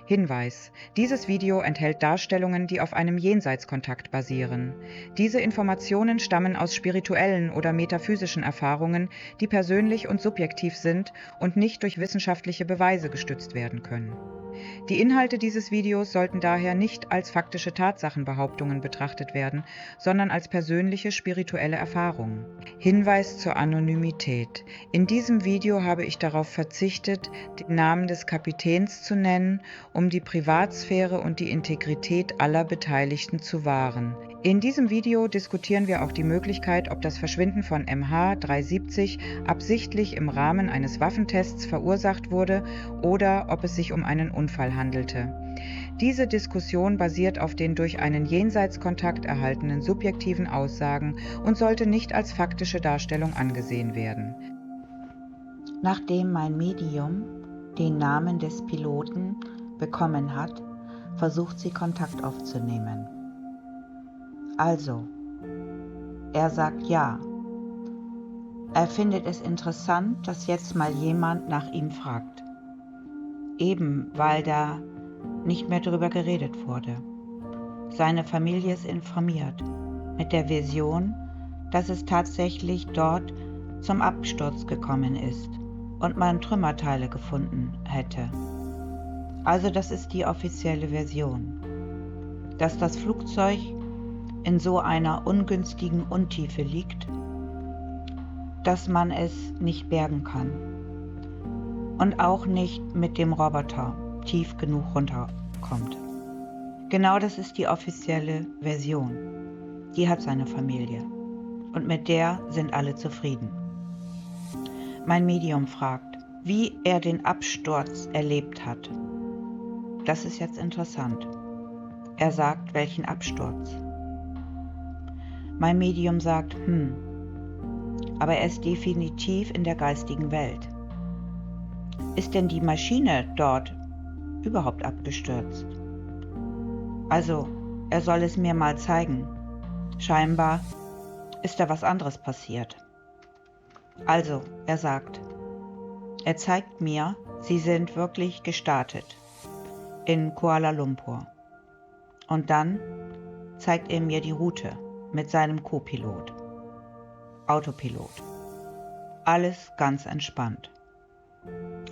Hinweis: Dieses Video enthält Darstellungen, die auf einem Jenseitskontakt basieren. Diese Informationen stammen aus spirituellen oder metaphysischen Erfahrungen, die persönlich und subjektiv sind und nicht durch wissenschaftliche Beweise gestützt werden können. Die Inhalte dieses Videos sollten daher nicht als faktische Tatsachenbehauptungen betrachtet werden, sondern als persönliche spirituelle Erfahrungen. Hinweis zur Anonymität: In diesem Video habe ich darauf verzichtet, den Namen des Kapitäns zu nennen, um die Privatsphäre und die Integrität aller Beteiligten zu wahren. In diesem Video diskutieren wir auch die Möglichkeit, ob das Verschwinden von MH370 absichtlich im Rahmen eines Waffentests verursacht wurde oder ob es sich um einen Unfall handelte. Diese Diskussion basiert auf den durch einen Jenseitskontakt erhaltenen subjektiven Aussagen und sollte nicht als faktische Darstellung angesehen werden. Nachdem mein Medium den Namen des Piloten bekommen hat, versucht sie Kontakt aufzunehmen. Also, er sagt ja. Er findet es interessant, dass jetzt mal jemand nach ihm fragt. Eben weil da nicht mehr drüber geredet wurde. Seine Familie ist informiert, mit der Vision, dass es tatsächlich dort zum Absturz gekommen ist und man Trümmerteile gefunden hätte. Also das ist die offizielle Version, dass das Flugzeug in so einer ungünstigen Untiefe liegt, dass man es nicht bergen kann und auch nicht mit dem Roboter tief genug runterkommt. Genau das ist die offizielle Version. Die hat seine Familie und mit der sind alle zufrieden. Mein Medium fragt, wie er den Absturz erlebt hat. Das ist jetzt interessant. Er sagt, welchen Absturz. Mein Medium sagt, aber er ist definitiv in der geistigen Welt. Ist denn die Maschine dort überhaupt abgestürzt? Also, er soll es mir mal zeigen. Scheinbar ist da was anderes passiert. Also, er sagt, er zeigt mir, sie sind wirklich gestartet in Kuala Lumpur. Und dann zeigt er mir die Route mit seinem Co-Pilot, Autopilot. Alles ganz entspannt.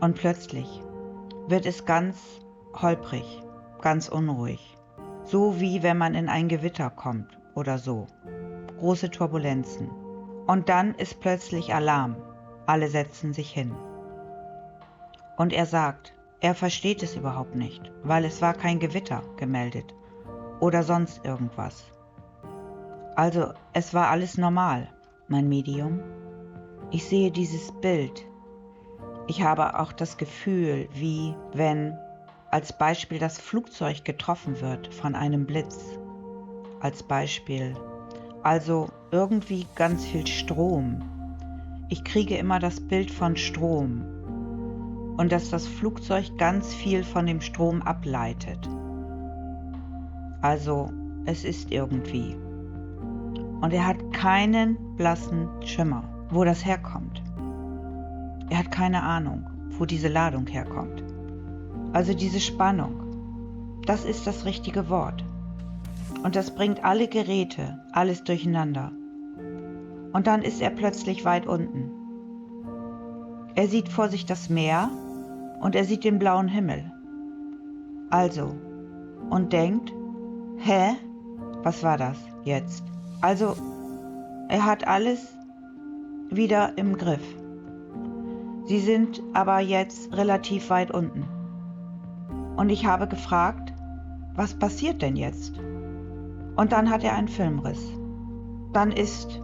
Und plötzlich wird es ganz holprig, ganz unruhig. So wie wenn man in ein Gewitter kommt oder so. Große Turbulenzen. Und dann ist plötzlich Alarm. Alle setzen sich hin. Und er sagt, er versteht es überhaupt nicht, weil es war kein Gewitter gemeldet oder sonst irgendwas. Also es war alles normal, mein Medium. Ich sehe dieses Bild. Ich habe auch das Gefühl, wie wenn als Beispiel das Flugzeug getroffen wird von einem Blitz. Als Beispiel. Also irgendwie ganz viel Strom. Ich kriege immer das Bild von Strom. Und dass das Flugzeug ganz viel von dem Strom ableitet. Also es ist irgendwie. Und er hat keinen blassen Schimmer, wo das herkommt. Er hat keine Ahnung, wo diese Ladung herkommt. Also diese Spannung, das ist das richtige Wort. Und das bringt alle Geräte, alles durcheinander. Und dann ist er plötzlich weit unten. Er sieht vor sich das Meer und er sieht den blauen Himmel. Also, und denkt, was war das jetzt? Also, er hat alles wieder im Griff. Sie sind aber jetzt relativ weit unten. Und ich habe gefragt, was passiert denn jetzt? Und dann hat er einen Filmriss. Dann ist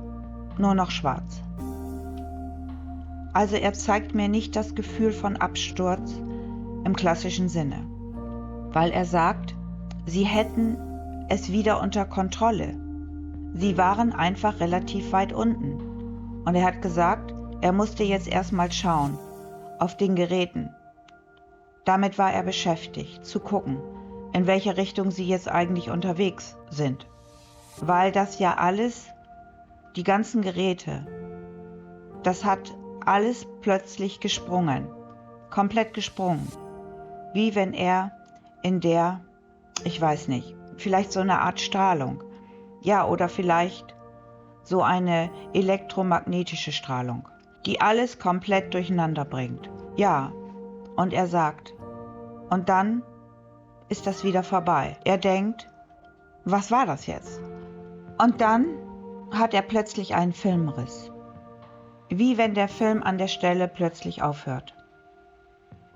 nur noch schwarz. Also er zeigt mir nicht das Gefühl von Absturz im klassischen Sinne. Weil er sagt, sie hätten es wieder unter Kontrolle. Sie waren einfach relativ weit unten. Und er hat gesagt, er musste jetzt erstmal schauen auf den Geräten. Damit war er beschäftigt, zu gucken, in welche Richtung sie jetzt eigentlich unterwegs sind. Weil das ja alles, die ganzen Geräte, das hat alles plötzlich gesprungen, komplett gesprungen. Wie wenn er in der, ich weiß nicht, vielleicht so eine Art Strahlung. Ja, oder vielleicht so eine elektromagnetische Strahlung, die alles komplett durcheinander bringt. Ja, und er sagt, und dann ist das wieder vorbei. Er denkt, was war das jetzt? Und dann hat er plötzlich einen Filmriss. Wie wenn der Film an der Stelle plötzlich aufhört.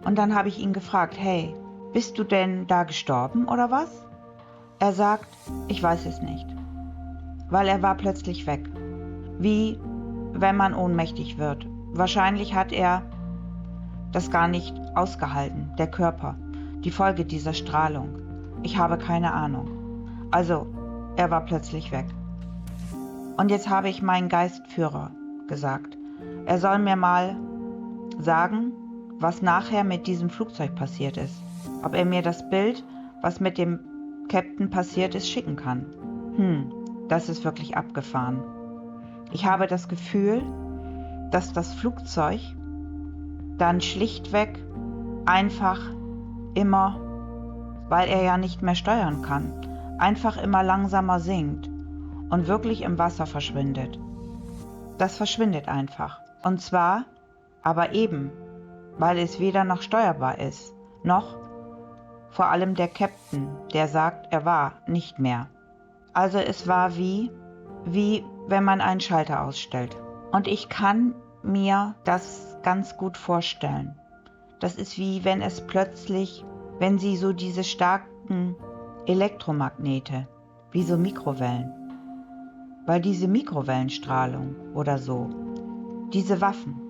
Und dann habe ich ihn gefragt, hey, bist du denn da gestorben oder was? Er sagt, ich weiß es nicht, weil er war plötzlich weg. Wie wenn man ohnmächtig wird. Wahrscheinlich hat er das gar nicht ausgehalten, der Körper, die Folge dieser Strahlung. Ich habe keine Ahnung. Also, er war plötzlich weg. Und jetzt habe ich meinen Geistführer gesagt, er soll mir mal sagen, was nachher mit diesem Flugzeug passiert ist. Ob er mir das Bild, was mit dem Captain passiert ist, schicken kann. Das ist wirklich abgefahren. Ich habe das Gefühl, dass das Flugzeug dann schlichtweg einfach immer, weil er ja nicht mehr steuern kann, einfach immer langsamer sinkt und wirklich im Wasser verschwindet. Das verschwindet einfach. Und zwar aber eben, weil es weder noch steuerbar ist, noch vor allem der Captain, der sagt, er war nicht mehr. Also es war wie wenn man einen Schalter ausstellt. Und ich kann mir das ganz gut vorstellen. Das ist wie wenn es plötzlich, wenn sie so diese starken Elektromagnete, wie so Mikrowellen, weil diese Mikrowellenstrahlung oder so, diese Waffen,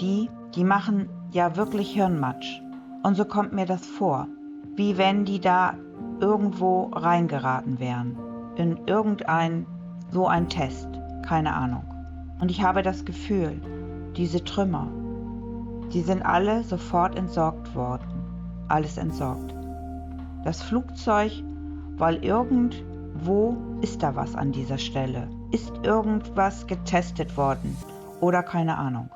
die machen ja wirklich Hirnmatsch. Und so kommt mir das vor, wie wenn die da irgendwo reingeraten wären, in so ein Test, keine Ahnung. Und ich habe das Gefühl, diese Trümmer, die sind alle sofort entsorgt worden, alles entsorgt. Das Flugzeug, weil irgendwo ist da was an dieser Stelle, ist irgendwas getestet worden oder keine Ahnung.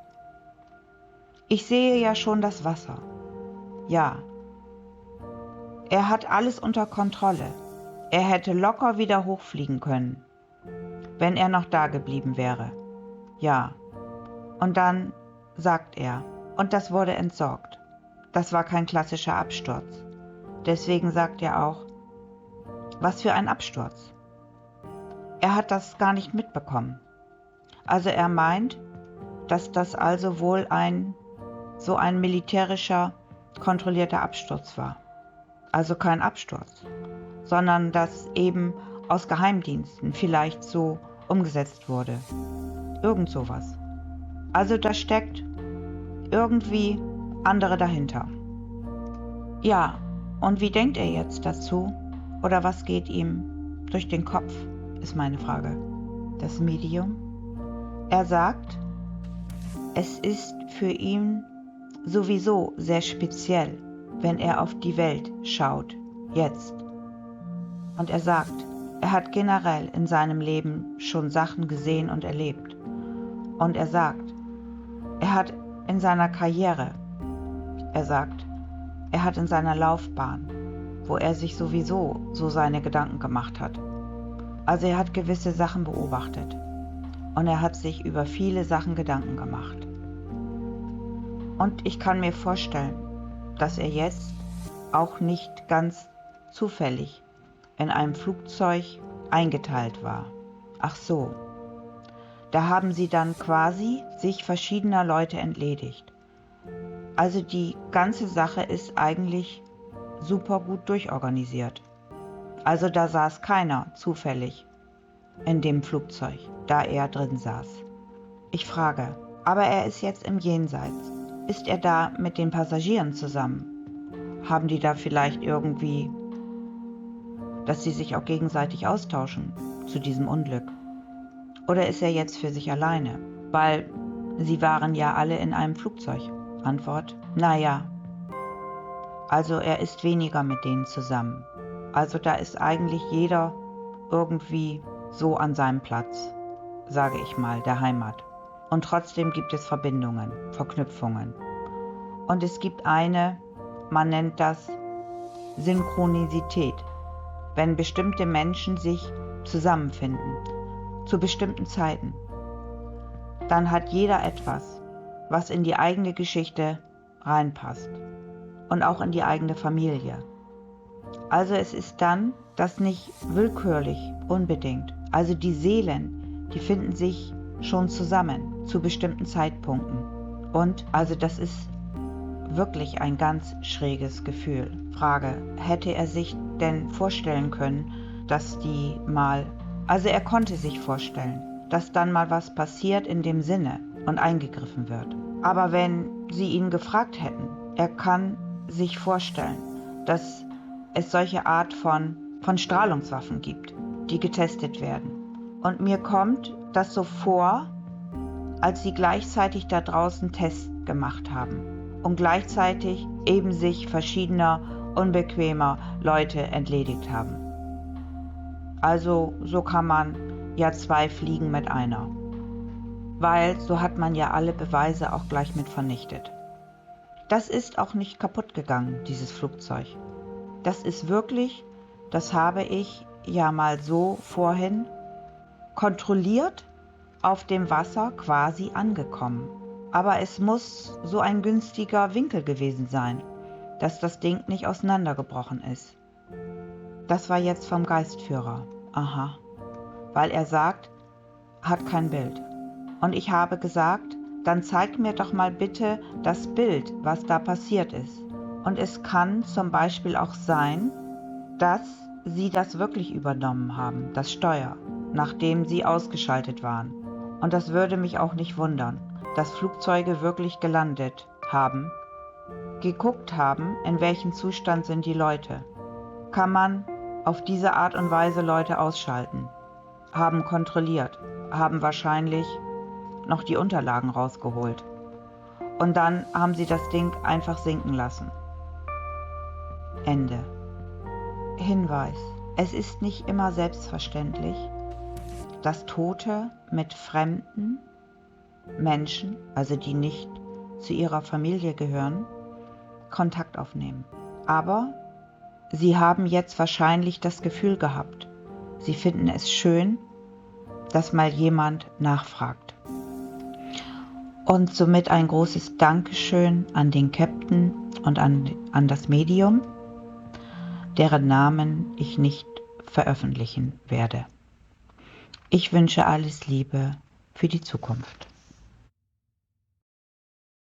Ich sehe ja schon das Wasser. Ja, er hat alles unter Kontrolle. Er hätte locker wieder hochfliegen können, wenn er noch da geblieben wäre. Ja, und dann sagt er, und das wurde entsorgt. Das war kein klassischer Absturz. Deswegen sagt er auch, was für ein Absturz. Er hat das gar nicht mitbekommen. Also er meint, dass das also wohl so ein militärischer, kontrollierter Absturz war. Also kein Absturz, sondern dass eben aus Geheimdiensten vielleicht so umgesetzt wurde. Irgend sowas. Also da steckt irgendwie andere dahinter. Ja, und wie denkt er jetzt dazu? Oder was geht ihm durch den Kopf, ist meine Frage. Das Medium? Er sagt, es ist für ihn sowieso sehr speziell, wenn er auf die Welt schaut, jetzt. Und er sagt, er hat generell in seinem Leben schon Sachen gesehen und erlebt. Und er sagt, er hat in seiner Karriere, er sagt, er hat in seiner Laufbahn, wo er sich sowieso so seine Gedanken gemacht hat. Also er hat gewisse Sachen beobachtet und er hat sich über viele Sachen Gedanken gemacht. Und ich kann mir vorstellen, dass er jetzt auch nicht ganz zufällig in einem Flugzeug eingeteilt war. Ach so, da haben sie dann quasi sich verschiedener Leute entledigt. Also die ganze Sache ist eigentlich super gut durchorganisiert. Also da saß keiner zufällig in dem Flugzeug, da er drin saß. Ich frage, aber er ist jetzt im Jenseits. Ist er da mit den Passagieren zusammen? Haben die da vielleicht irgendwie, dass sie sich auch gegenseitig austauschen zu diesem Unglück? Oder ist er jetzt für sich alleine? Weil sie waren ja alle in einem Flugzeug. Antwort, naja. Also er ist weniger mit denen zusammen. Also da ist eigentlich jeder irgendwie so an seinem Platz, sage ich mal, der Heimat. Und trotzdem gibt es Verbindungen, Verknüpfungen. Und es gibt eine, man nennt das Synchronisität, wenn bestimmte Menschen sich zusammenfinden, zu bestimmten Zeiten. Dann hat jeder etwas, was in die eigene Geschichte reinpasst und auch in die eigene Familie. Also es ist dann das nicht willkürlich unbedingt. Also die Seelen, die finden sich schon zusammen zu bestimmten Zeitpunkten. Und also das ist wirklich ein ganz schräges Gefühl. Frage, hätte er sich denn vorstellen können, dass die mal, also er konnte sich vorstellen, dass dann mal was passiert in dem Sinne und eingegriffen wird. Aber wenn sie ihn gefragt hätten, er kann sich vorstellen, dass es solche Art von Strahlungswaffen gibt, die getestet werden. Und mir kommt das so vor, als sie gleichzeitig da draußen Tests gemacht haben und gleichzeitig eben sich verschiedener unbequemer Leute entledigt haben. Also so kann man ja 2 Fliegen mit einer, weil so hat man ja alle Beweise auch gleich mit vernichtet. Das ist auch nicht kaputt gegangen, dieses Flugzeug. Das ist wirklich, das habe ich ja mal so vorhin kontrolliert auf dem Wasser quasi angekommen. Aber es muss so ein günstiger Winkel gewesen sein, dass das Ding nicht auseinandergebrochen ist. Das war jetzt vom Geistführer. Aha. Weil er sagt, hat kein Bild. Und ich habe gesagt, dann zeig mir doch mal bitte das Bild, was da passiert ist. Und es kann zum Beispiel auch sein, dass sie das wirklich übernommen haben, das Steuer, nachdem sie ausgeschaltet waren. Und das würde mich auch nicht wundern, dass Flugzeuge wirklich gelandet haben, geguckt haben, in welchem Zustand sind die Leute. Kann man auf diese Art und Weise Leute ausschalten, haben kontrolliert, haben wahrscheinlich noch die Unterlagen rausgeholt. Und dann haben sie das Ding einfach sinken lassen. Ende. Hinweis: Es ist nicht immer selbstverständlich, dass Tote mit fremden Menschen, also die nicht zu ihrer Familie gehören, Kontakt aufnehmen. Aber sie haben jetzt wahrscheinlich das Gefühl gehabt, sie finden es schön, dass mal jemand nachfragt. Und somit ein großes Dankeschön an den Captain und an das Medium, deren Namen ich nicht veröffentlichen werde. Ich wünsche alles Liebe für die Zukunft.